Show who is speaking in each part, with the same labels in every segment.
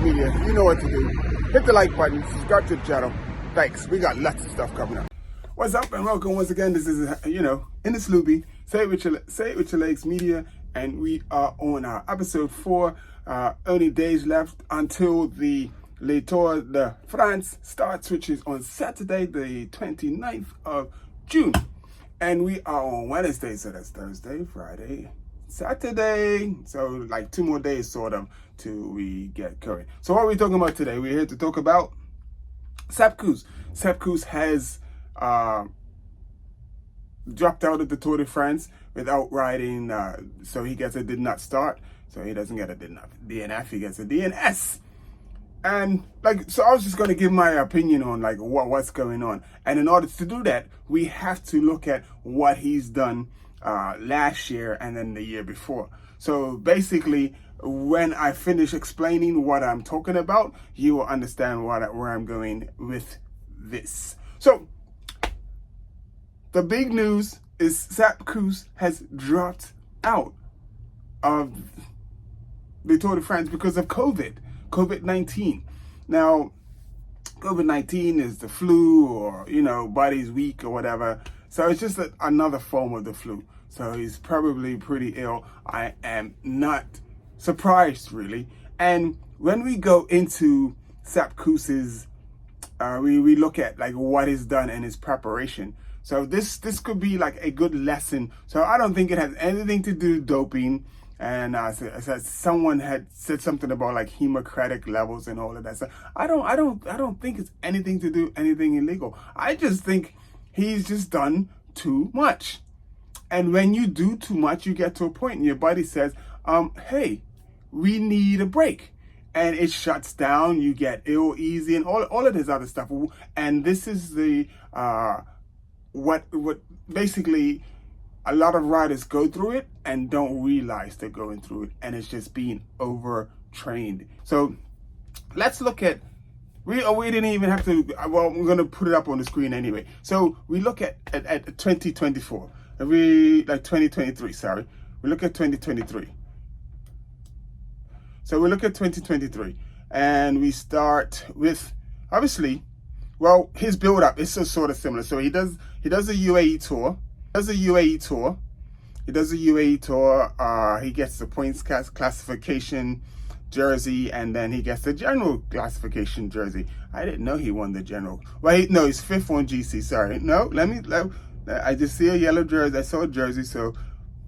Speaker 1: Media. You know what to do. Hit the like button, subscribe to the channel. Thanks. We got lots of stuff coming up. What's up and welcome once again. This is, in the Sloopy, Say It With Your Legs Media, and we are on our episode 4. Only days left until the Le Tour de France starts, which is on Saturday, the 29th of June. And we are on Wednesday, so that's Thursday, Friday, Saturday. So like 2 more days sort of till we get going. So what are we talking about today? We're here to talk about Sepp Kuss. Sepp Kuss has dropped out of the Tour de France without riding, so he gets a did not start. So he doesn't get a DNF, he gets a DNS. And so I was just going to give my opinion on what's going on. And in order to do that, we have to look at what he's done last year and then the year before. So basically, when I finish explaining what I'm talking about, you will understand where I'm going with this. So the big news is Sepp Kuss has dropped out of the Tour de France because of COVID-19. Now, COVID-19 is the flu, or, body's weak or whatever. So it's just another form of the flu. So he's probably pretty ill. I am not surprised, really. And when we go into Sepp Kuss's, we look at what he's done in his preparation. So this could be a good lesson. So I don't think it has anything to do with doping. And someone had said something about hemocritic levels and all of that. So I don't think it's anything to do anything illegal. I just think he's just done too much. And when you do too much, you get to a point and your body says, hey, we need a break. And it shuts down, you get ill easy and all of this other stuff. And this is the what basically a lot of riders go through it and don't realize they're going through it, and it's just being overtrained. So let's look at, we didn't even have to, well, we're going to put it up on the screen anyway. So we look at 2024, 2023, sorry. We look at 2023. So we look at 2023 and we start with, obviously, well, his build up is sort of similar. So he does a UAE tour. He gets the points classification jersey, and then he gets the general classification jersey. I didn't know he won the general. Well, no, he's 5th on GC. Sorry, no. I just see a yellow jersey. I saw a jersey, so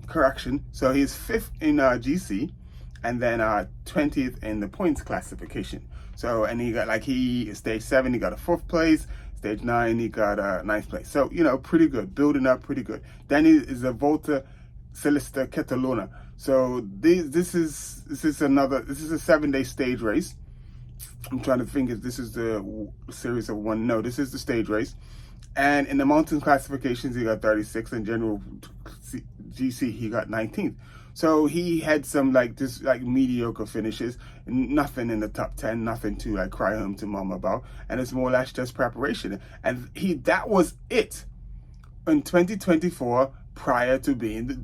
Speaker 1: correction. So he's 5th in GC, and then 20th in the points classification. So, and he got he stage 7, he got a 4th place. Stage 9, he got a 9th place. So, pretty good, building up pretty good. Then he is a Volta Celesta Catalunya. So this is a 7-day stage race. I'm trying to think if this is the series of one. No, this is the stage race. And in the mountain classifications, he got 36th. In general GC, he got 19th. So he had some mediocre finishes, nothing in the top 10, nothing to cry home to mom about, and it's more or less just preparation. And that was it in 2024 prior to doing the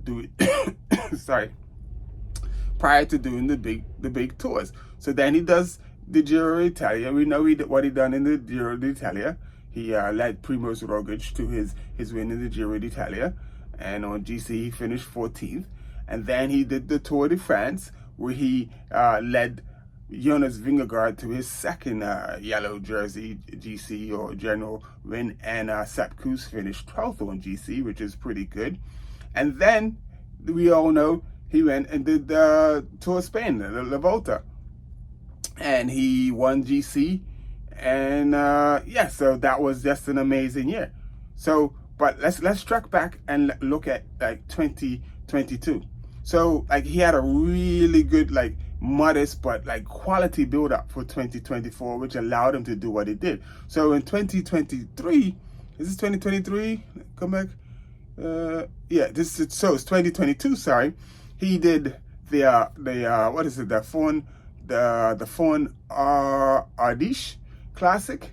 Speaker 1: big tours. So then he does the girod'italia. We know what he done in the girod'italia. He led Primož Roglič to his win in the girod'italia, and on GC he finished 14th. And then he did the Tour de France, where he led Jonas Vingegaard to his second yellow jersey GC or general win, and Sepp Kuss finished 12th on GC, which is pretty good. And then we all know he went and did the Tour of Spain, the Volta, and he won GC. And so that was just an amazing year. So, but let's track back and look at 2022. So he had a really good modest but quality build up for 2024, which allowed him to do what he did. So in 2023, is this 2023? Come back. It's 2022. Sorry, he did the what is it? The Fawn Ardèche Classic,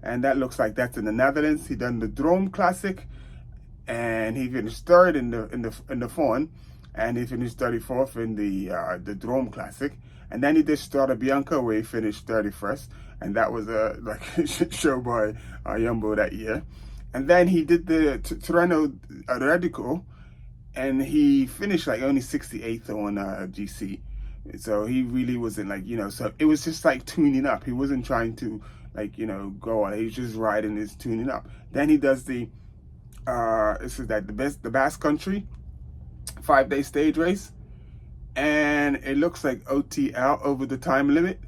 Speaker 1: and that looks like that's in the Netherlands. He done the Drome Classic, and he finished 3rd in the Fawn. and he finished 34th in the Drome Classic. And then he did Strada Bianca, where he finished 31st, and that was a show by Jumbo that year. And then he did the Tirreno Adriatico, and he finished like only 68th on GC. So he really wasn't like, so it was just like tuning up. He wasn't trying to like, go on. He was just riding his tuning up. Then he does the this is like the Basque Country 5-day stage race, and it looks like OTL, over the time limit.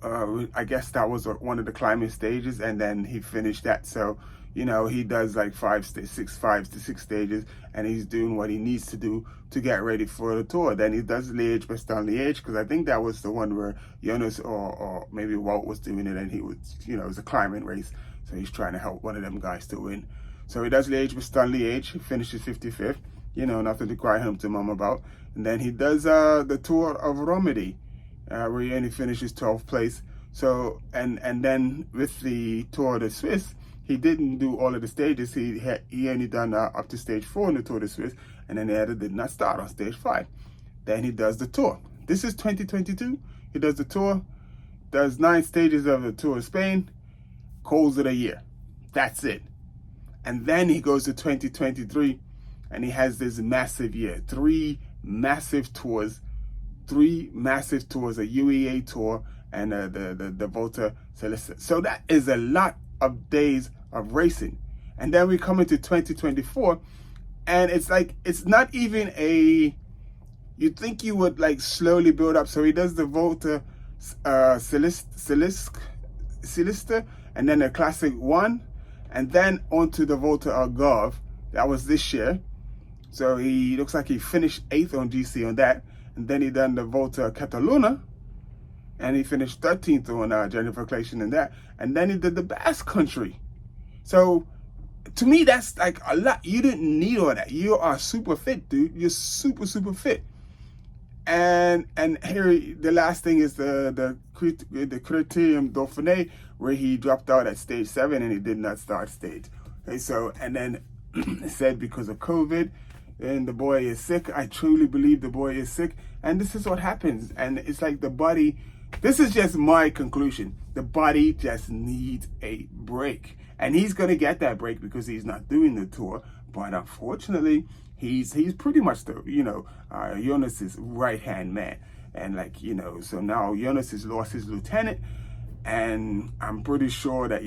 Speaker 1: I guess that was one of the climbing stages, and then he finished that. So he does like 5 to 6 stages, and he's doing what he needs to do to get ready for the Tour. Then he does Liège-Bastogne-Liège, because I think that was the one where Jonas or maybe Walt was doing it, and he was, it was a climbing race, so he's trying to help one of them guys to win. So he does Liège-Bastogne-Liège, he finishes 55th, nothing to cry home to mom about. And then he does the Tour of Romandie, where he only finishes 12th place. So, and then with the Tour de Suisse, he didn't do all of the stages. He only done up to stage 4 in the Tour de Suisse, and then he did not start on stage 5. Then he does the Tour. This is 2022. He does the Tour, does 9 stages of the Tour of Spain, calls it a year. That's it. And then he goes to 2023, and he has this massive year. 3 massive tours, a UEA tour, and the Volta Celeste. So that is a lot of days of racing. And then we come into 2024, and it's like, it's not even you'd think you would like slowly build up. So he does the Volta Celeste, and then the Classic 1, and then onto the Volta Algarve. That was this year. So he looks like he finished 8th on GC on that. And then he done the Volta Catalunya, and he finished 13th on Jennifer Clation in that. And then he did the Basque Country. So to me, that's like a lot. You didn't need all that. You are super fit, dude. You're super, super fit. And here, the last thing is the Critérium Dauphiné, where he dropped out at stage 7 and he did not start stage. Okay, so, and then it said because of COVID, and the boy is sick. I truly believe the boy is sick, and this is what happens. And it's like the body, this is just my conclusion, the body just needs a break, and he's gonna get that break because he's not doing the Tour. But unfortunately, he's pretty much the Jonas's right hand man, and like so now Jonas has lost his lieutenant, and I'm pretty sure that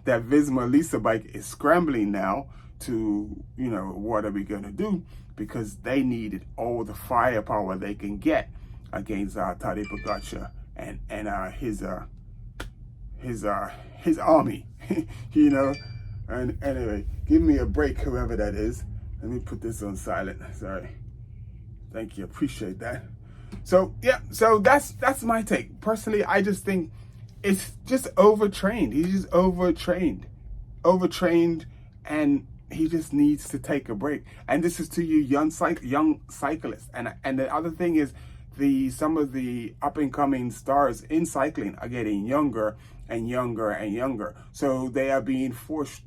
Speaker 1: that Visma Lisa bike is scrambling now to, what are we gonna do? Because they needed all the firepower they can get against Tadej Pogačar and his army, And anyway, give me a break, whoever that is. Let me put this on silent. Sorry. Thank you. Appreciate that. So yeah, so that's my take. Personally, I just think it's just overtrained. He's just overtrained, and he just needs to take a break. And this is to you young cyclists. And the other thing is, some of the up and coming stars in cycling are getting younger and younger and younger. So they are being forced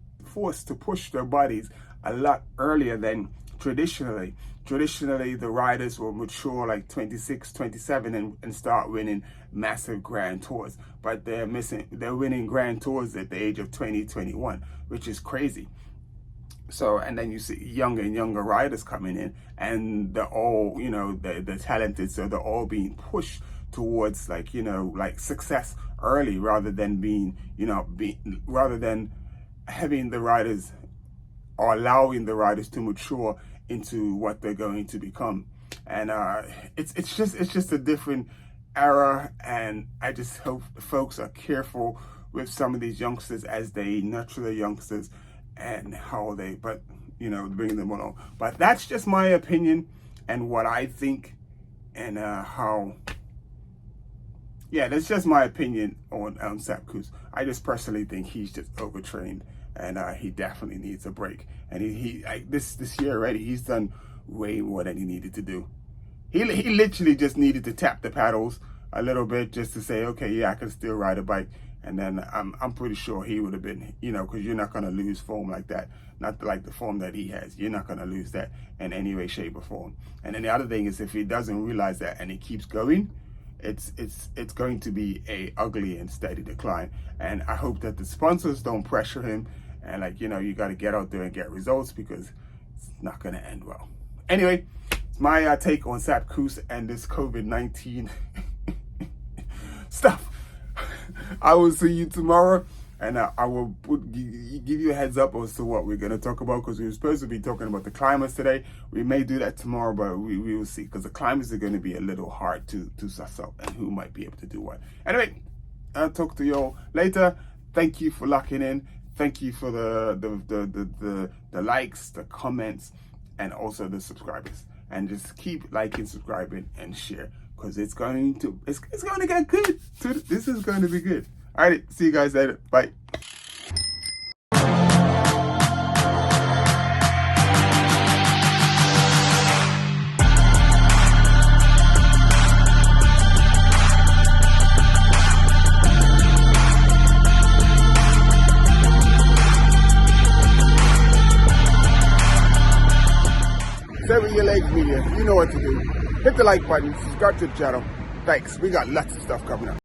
Speaker 1: to push their bodies a lot earlier than traditionally. Traditionally, the riders will mature like 26, 27 and start winning massive Grand Tours. But they're winning Grand Tours at the age of 20, 21, which is crazy. So, and then you see younger and younger riders coming in, and they're all, they're talented. So they're all being pushed towards like success early, rather than rather than having the riders or allowing the riders to mature into what they're going to become. And it's just a different era, and I just hope folks are careful with some of these youngsters as they nurture the youngsters and how they bring them along. But that's just my opinion and what I think, and that's just my opinion on Sepp Kuss. I just personally think he's just overtrained, and he definitely needs a break. And he this year already, he's done way more than he needed to do. He literally just needed to tap the paddles a little bit just to say, okay, yeah, I can still ride a bike. And then I'm pretty sure he would have been, you know, because you're not going to lose form like that. Not like the form that he has. You're not going to lose that in any way, shape, or form. And then the other thing is, if he doesn't realize that and he keeps going, it's going to be a ugly and steady decline. And I hope that the sponsors don't pressure him and, like, you know, you got to get out there and get results, because it's not going to end well. Anyway, it's my take on Sepp Kuss and this COVID-19 stuff. I will see you tomorrow, and I will give you a heads up as to what we're going to talk about, because we were supposed to be talking about the climbers today. We may do that tomorrow, but we will see, because the climbers are going to be a little hard to suss out and who might be able to do what. Anyway, I'll talk to you all later. Thank you for locking in. Thank you for the likes, the comments, and also the subscribers. And just keep liking, subscribing, and share, because it's going to get good. This is going to be good. All right, see you guys later. Bye. Sever your legs media. You know what to do. Hit the like button, subscribe to the channel. Thanks. We got lots of stuff coming up.